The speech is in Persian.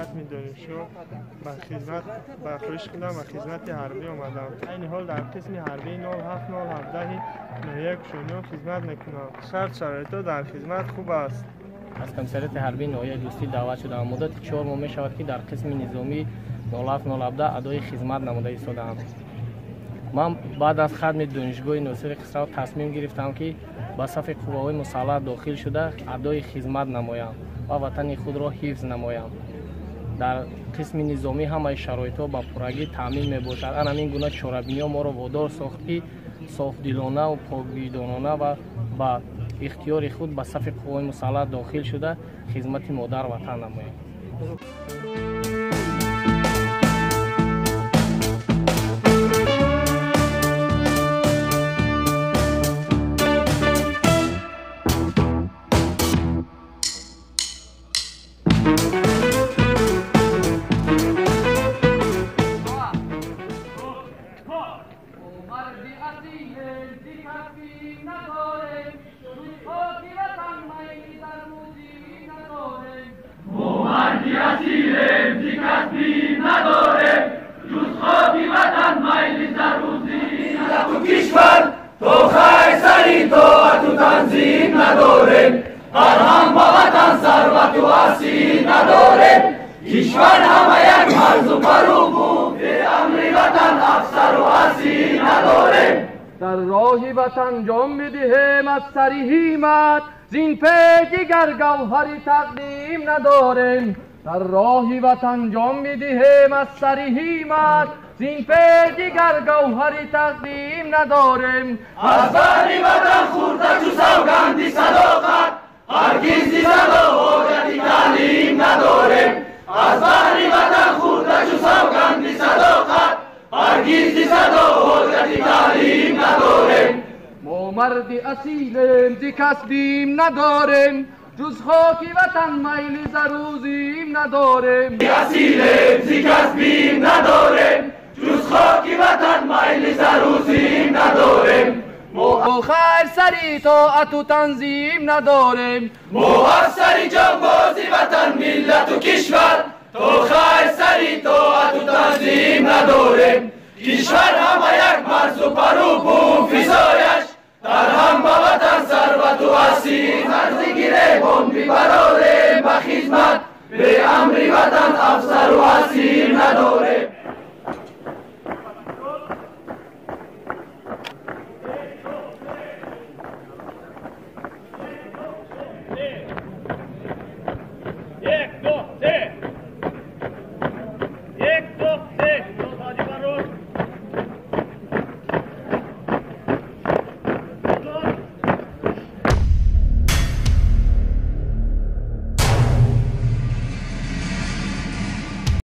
قسم دانشجو به خدمت برخواست کردم و خدمت حربی آمدم. این حال در قسم حربی 07017 ناحیه کشانیان خدمت میکنم. شرایط در خدمت خوب است. از کمیساریات حربی ناحیه دوستی دعوت شدم. مدت 4 ماه می شود که در قسم نظامی 07017 ادای خدمت نموده ایستادم. من بعد از خدمت دانشگاه ناصر خسرو تصمیم گرفتم که به صف قوای مسلح داخل شده ادای خدمت نمایم و وطن خود را حفظ نمایم. در قسم نظامی همه شرایط‌ها با پورگی تامین میباشد. همین گونه چاره‌بینی ما را وادار ساخت که صافدلانه و پاکدلانه و با اختیار خود به صف قوای مسلح داخل شده خدمت مادر وطن نمایم. در راه وطن جان می‌دهیم از سر همت، زین پی دیگر گوهری تقدیم نداریم. در راه وطن جان می‌دهیم از سر همت، زین پی دیگر گوهری تقدیم نداریم. از بهر وطن خورده چو سوگندی صداقت، هرگز دیدن و حاجتی تعلیم نداریم. از بهر وطن خورده چو سوگندی صداقت، هرگز دیدن و حاجتی تعلیم نداریم. ما مرد اصیلیم ز کسبیم نداریم، جز خاکی وطن میل زروزیم نداریم. اصیلیم ز کسبیم نداریم، جز خاکی وطن میل زروزیم نداریم. ما خیر سری طاعت و تنظیم نداریم. ما از سری جانبازی وطن ملت و کشور، تا خیر سری طاعت و تنظیم نداریم. کشور همه یک مرز و پرو بوم فضایش، در هم به وطن ثروت و اسیر مرز گیره بون بی برای